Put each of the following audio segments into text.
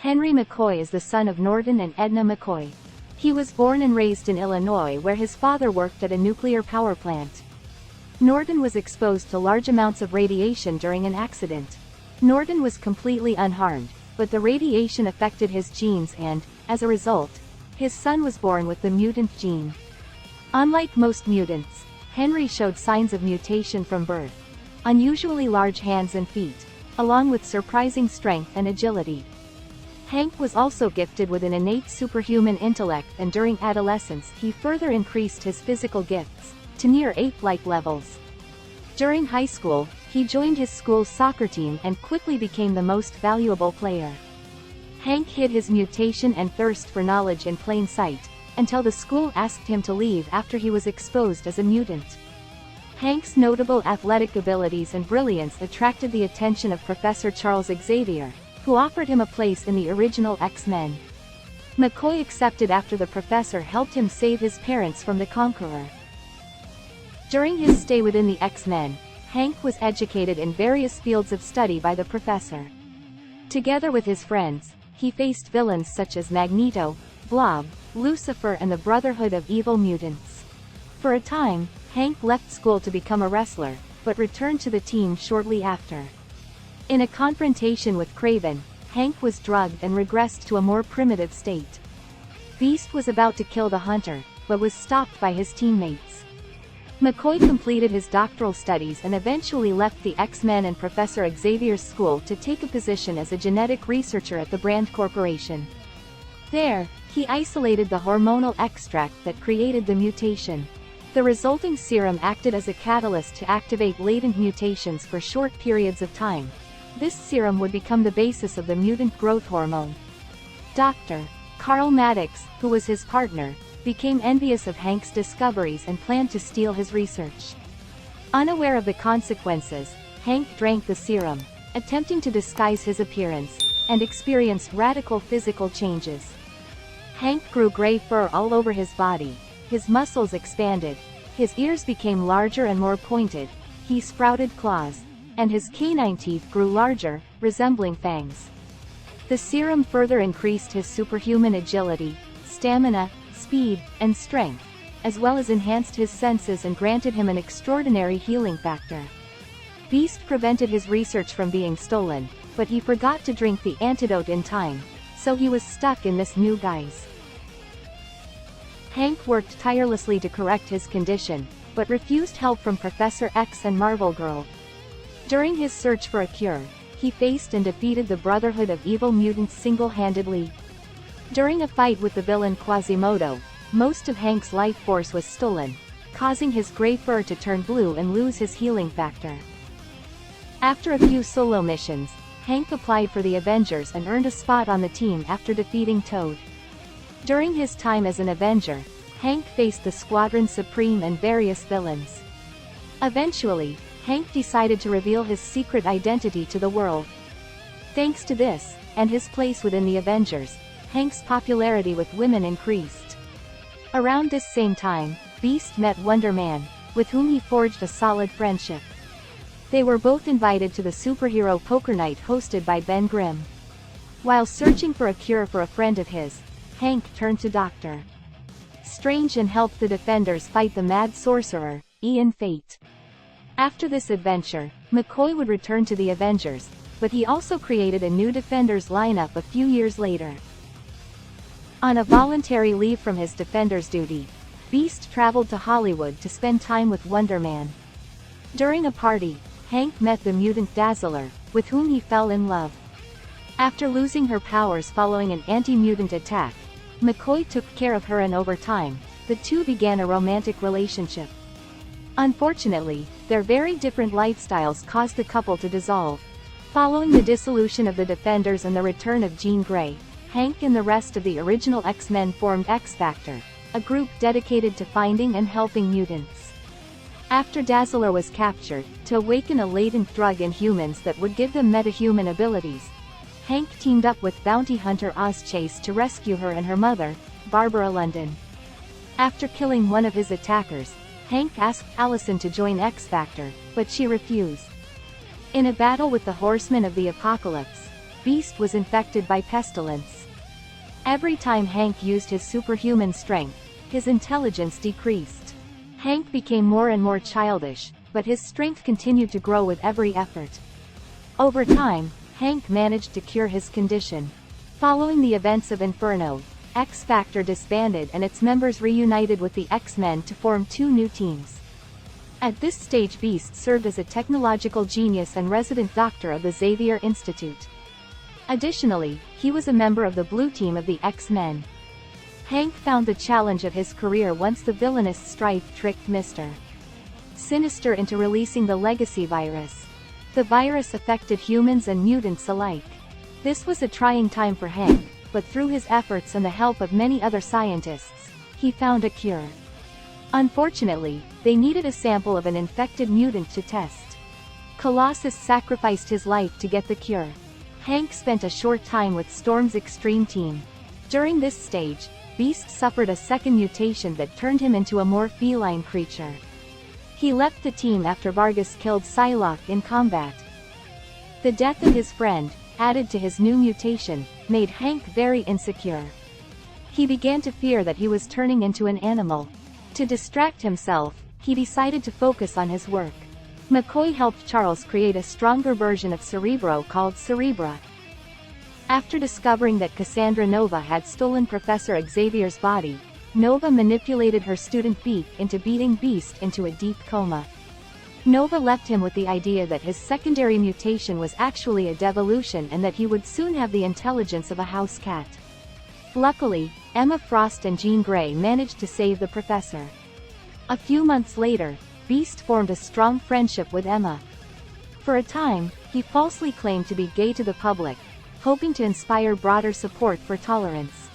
Henry McCoy is the son of Norton and Edna McCoy. He was born and raised in Illinois, where his father worked at a nuclear power plant. Norton was exposed to large amounts of radiation during an accident. Norton was completely unharmed, but the radiation affected his genes and, as a result, his son was born with the mutant gene. Unlike most mutants, Henry showed signs of mutation from birth. Unusually large hands and feet, along with surprising strength and agility. Hank was also gifted with an innate superhuman intellect, and during adolescence he further increased his physical gifts to near ape-like levels. During high school, he joined his school's soccer team and quickly became the most valuable player. Hank hid his mutation and thirst for knowledge in plain sight, until the school asked him to leave after he was exposed as a mutant. Hank's notable athletic abilities and brilliance attracted the attention of Professor Charles Xavier, who offered him a place in the original X-Men. McCoy accepted after the professor helped him save his parents from the Conqueror. During his stay within the X-Men, Hank was educated in various fields of study by the professor. Together with his friends, he faced villains such as Magneto, Blob, Lucifer and the Brotherhood of Evil Mutants. For a time, Hank left school to become a wrestler, but returned to the team shortly after. In a confrontation with Kraven, Hank was drugged and regressed to a more primitive state. Beast was about to kill the Hunter, but was stopped by his teammates. McCoy completed his doctoral studies and eventually left the X-Men and Professor Xavier's school to take a position as a genetic researcher at the Brand Corporation. There, he isolated the hormonal extract that created the mutation. The resulting serum acted as a catalyst to activate latent mutations for short periods of time. This serum would become the basis of the mutant growth hormone. Dr. Carl Maddox, who was his partner, became envious of Hank's discoveries and planned to steal his research. Unaware of the consequences, Hank drank the serum, attempting to disguise his appearance, and experienced radical physical changes. Hank grew gray fur all over his body, his muscles expanded, his ears became larger and more pointed, he sprouted claws, and his canine teeth grew larger, resembling fangs. The serum further increased his superhuman agility, stamina, speed, and strength, as well as enhanced his senses and granted him an extraordinary healing factor. Beast prevented his research from being stolen, but he forgot to drink the antidote in time, so he was stuck in this new guise. Hank worked tirelessly to correct his condition, but refused help from Professor X and Marvel Girl. During his search for a cure, he faced and defeated the Brotherhood of Evil Mutants single-handedly. During a fight with the villain Quasimodo, most of Hank's life force was stolen, causing his gray fur to turn blue and lose his healing factor. After a few solo missions, Hank applied for the Avengers and earned a spot on the team after defeating Toad. During his time as an Avenger, Hank faced the Squadron Supreme and various villains. Eventually, Hank decided to reveal his secret identity to the world. Thanks to this, and his place within the Avengers, Hank's popularity with women increased. Around this same time, Beast met Wonder Man, with whom he forged a solid friendship. They were both invited to the superhero poker night hosted by Ben Grimm. While searching for a cure for a friend of his, Hank turned to Dr. Strange and helped the Defenders fight the Mad Sorcerer, Ian Fate. After this adventure, McCoy would return to the Avengers, but he also created a new Defenders lineup a few years later. On a voluntary leave from his Defenders duty, Beast traveled to Hollywood to spend time with Wonder Man. During a party, Hank met the mutant Dazzler, with whom he fell in love. After losing her powers following an anti-mutant attack, McCoy took care of her, and over time, the two began a romantic relationship. Unfortunately, their very different lifestyles caused the couple to dissolve. Following the dissolution of the Defenders and the return of Jean Grey, Hank and the rest of the original X-Men formed X-Factor, a group dedicated to finding and helping mutants. After Dazzler was captured, to awaken a latent drug in humans that would give them metahuman abilities, Hank teamed up with bounty hunter Ozchase to rescue her and her mother, Barbara London. After killing one of his attackers, Hank asked Allison to join X-Factor, but she refused. In a battle with the Horsemen of the Apocalypse, Beast was infected by pestilence. Every time Hank used his superhuman strength, his intelligence decreased. Hank became more and more childish, but his strength continued to grow with every effort. Over time, Hank managed to cure his condition. Following the events of Inferno, X-Factor disbanded and its members reunited with the X-Men to form two new teams. At this stage Beast served as a technological genius and resident doctor of the Xavier Institute. Additionally, he was a member of the Blue Team of the X-Men. Hank found the challenge of his career once the villainous Strife tricked Mr. Sinister into releasing the Legacy virus. The virus affected humans and mutants alike. This was a trying time for Hank, but through his efforts and the help of many other scientists, he found a cure. Unfortunately, they needed a sample of an infected mutant to test. Colossus sacrificed his life to get the cure. Hank spent a short time with Storm's extreme team. During this stage, Beast suffered a second mutation that turned him into a more feline creature. He left the team after Vargas killed Psylocke in combat. The death of his friend, added to his new mutation, made Hank very insecure. He began to fear that he was turning into an animal. To distract himself, he decided to focus on his work. McCoy helped Charles create a stronger version of Cerebro called Cerebra. After discovering that Cassandra Nova had stolen Professor Xavier's body, Nova manipulated her student Beak into beating Beast into a deep coma. Nova left him with the idea that his secondary mutation was actually a devolution and that he would soon have the intelligence of a house cat. Luckily, Emma Frost and Jean Grey managed to save the professor. A few months later, Beast formed a strong friendship with Emma. For a time, he falsely claimed to be gay to the public, hoping to inspire broader support for tolerance.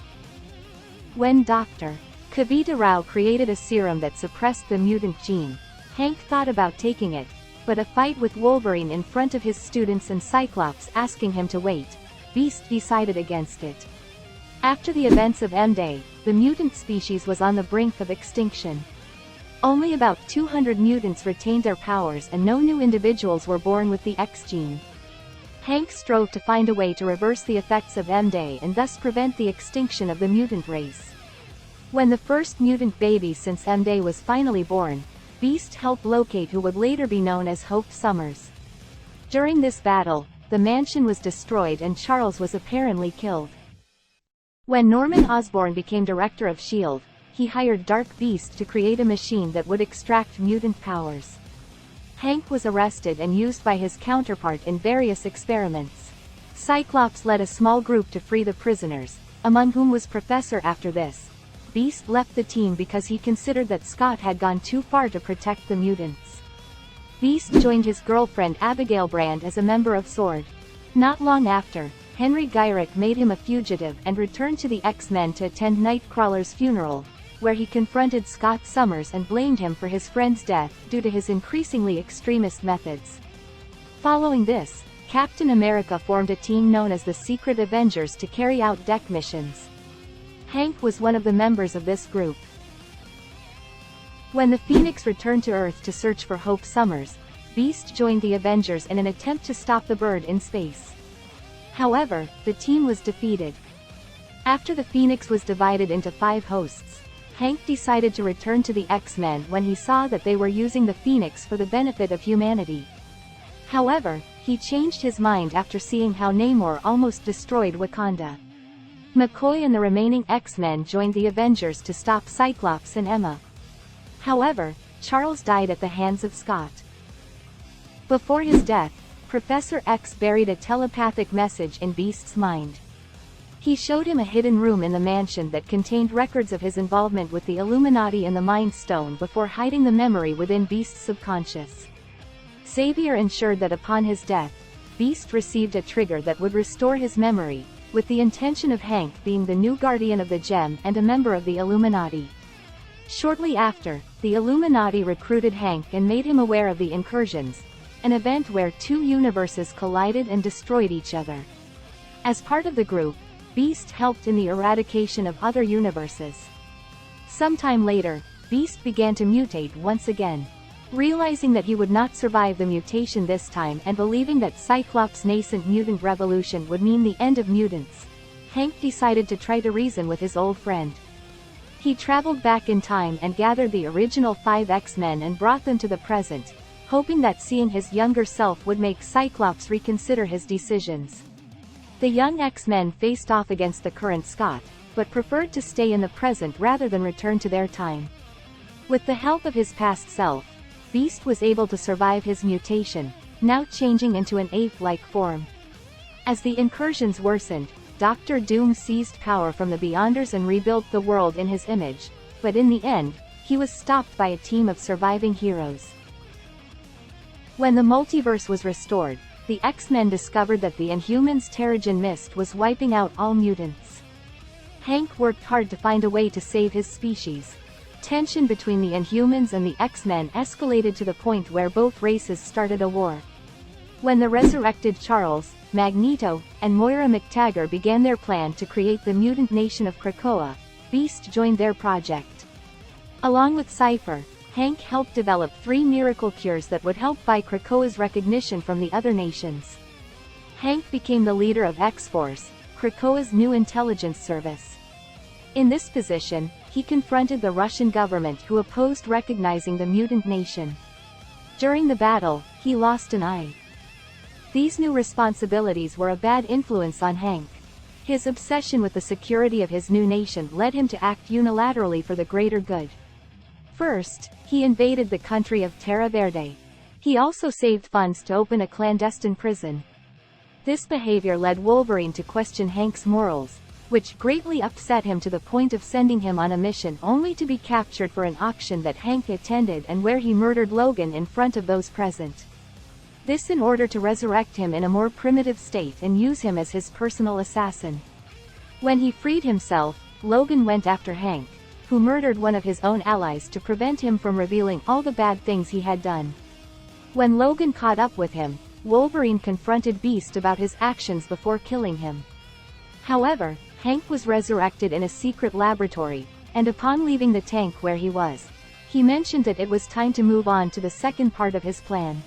When Dr. Kavita Rao created a serum that suppressed the mutant gene, Hank thought about taking it, but a fight with Wolverine in front of his students and Cyclops asking him to wait, Beast decided against it. After the events of M-Day, the mutant species was on the brink of extinction. Only about 200 mutants retained their powers and no new individuals were born with the X gene. Hank strove to find a way to reverse the effects of M-Day and thus prevent the extinction of the mutant race. When the first mutant baby since M-Day was finally born, Beast helped locate who would later be known as Hope Summers. During this battle, the mansion was destroyed and Charles was apparently killed. When Norman Osborn became director of S.H.I.E.L.D., he hired Dark Beast to create a machine that would extract mutant powers. Hank was arrested and used by his counterpart in various experiments. Cyclops led a small group to free the prisoners, among whom was Professor. After this, Beast left the team because he considered that Scott had gone too far to protect the mutants. Beast joined his girlfriend Abigail Brand as a member of S.W.O.R.D. Not long after, Henry Gyrick made him a fugitive and returned to the X-Men to attend Nightcrawler's funeral, where he confronted Scott Summers and blamed him for his friend's death due to his increasingly extremist methods. Following this, Captain America formed a team known as the Secret Avengers to carry out deck missions. Hank was one of the members of this group. When the Phoenix returned to Earth to search for Hope Summers, Beast joined the Avengers in an attempt to stop the bird in space. However, the team was defeated. After the Phoenix was divided into 5 hosts, Hank decided to return to the X-Men when he saw that they were using the Phoenix for the benefit of humanity. However, he changed his mind after seeing how Namor almost destroyed Wakanda. McCoy and the remaining X-Men joined the Avengers to stop Cyclops and Emma. However, Charles died at the hands of Scott. Before his death, Professor X buried a telepathic message in Beast's mind. He showed him a hidden room in the mansion that contained records of his involvement with the Illuminati and the Mind Stone before hiding the memory within Beast's subconscious. Xavier ensured that upon his death, Beast received a trigger that would restore his memory, with the intention of Hank being the new guardian of the gem and a member of the Illuminati. Shortly after, the Illuminati recruited Hank and made him aware of the incursions, an event where 2 universes collided and destroyed each other. As part of the group, Beast helped in the eradication of other universes. Sometime later, Beast began to mutate once again. Realizing that he would not survive the mutation this time and believing that Cyclops' nascent mutant revolution would mean the end of mutants, Hank decided to try to reason with his old friend. He traveled back in time and gathered the original 5 X-Men and brought them to the present, hoping that seeing his younger self would make Cyclops reconsider his decisions. The young X-Men faced off against the current Scott, but preferred to stay in the present rather than return to their time. With the help of his past self, Beast was able to survive his mutation, now changing into an ape-like form. As the incursions worsened, Dr. Doom seized power from the Beyonders and rebuilt the world in his image, but in the end, he was stopped by a team of surviving heroes. When the multiverse was restored, the X-Men discovered that the Inhumans' Terrigen Mist was wiping out all mutants. Hank worked hard to find a way to save his species. Tension between the Inhumans and the X-Men escalated to the point where both races started a war. When the resurrected Charles, Magneto, and Moira McTaggart began their plan to create the mutant nation of Krakoa, Beast joined their project. Along with Cypher, Hank helped develop 3 miracle cures that would help buy Krakoa's recognition from the other nations. Hank became the leader of X-Force, Krakoa's new intelligence service. In this position, he confronted the Russian government who opposed recognizing the mutant nation. During the battle, he lost an eye. These new responsibilities were a bad influence on Hank. His obsession with the security of his new nation led him to act unilaterally for the greater good. First, he invaded the country of Terra Verde. He also saved funds to open a clandestine prison. This behavior led Wolverine to question Hank's morals, which greatly upset him to the point of sending him on a mission only to be captured for an auction that Hank attended and where he murdered Logan in front of those present. This in order to resurrect him in a more primitive state and use him as his personal assassin. When he freed himself, Logan went after Hank, who murdered one of his own allies to prevent him from revealing all the bad things he had done. When Logan caught up with him, Wolverine confronted Beast about his actions before killing him. However, Hank was resurrected in a secret laboratory, and upon leaving the tank where he was, he mentioned that it was time to move on to the second part of his plan.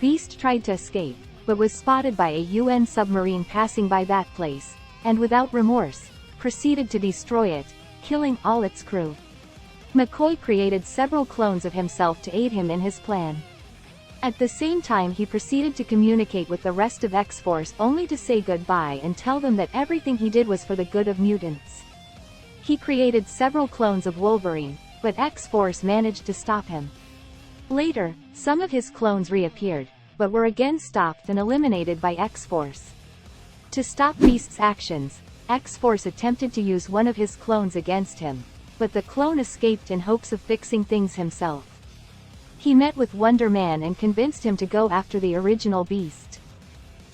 Beast tried to escape, but was spotted by a UN submarine passing by that place, and without remorse, proceeded to destroy it, killing all its crew. McCoy created several clones of himself to aid him in his plan. At the same time he proceeded to communicate with the rest of X-Force only to say goodbye and tell them that everything he did was for the good of mutants. He created several clones of Wolverine, but X-Force managed to stop him. Later, some of his clones reappeared, but were again stopped and eliminated by X-Force. To stop Beast's actions, X-Force attempted to use one of his clones against him, but the clone escaped in hopes of fixing things himself. He met with Wonder Man and convinced him to go after the original Beast.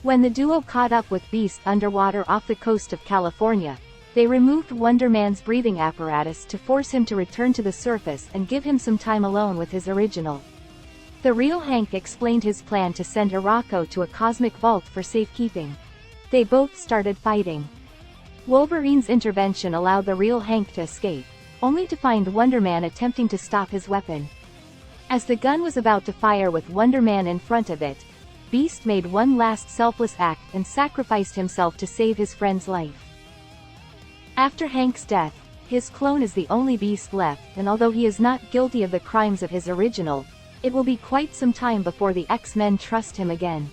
When the duo caught up with Beast underwater off the coast of California, they removed Wonder Man's breathing apparatus to force him to return to the surface and give him some time alone with his original. The real Hank explained his plan to send Arakko to a cosmic vault for safekeeping. They both started fighting. Wolverine's intervention allowed the real Hank to escape, only to find Wonder Man attempting to stop his weapon. As the gun was about to fire with Wonder Man in front of it, Beast made one last selfless act and sacrificed himself to save his friend's life. After Hank's death, his clone is the only Beast left, and although he is not guilty of the crimes of his original, it will be quite some time before the X-Men trust him again.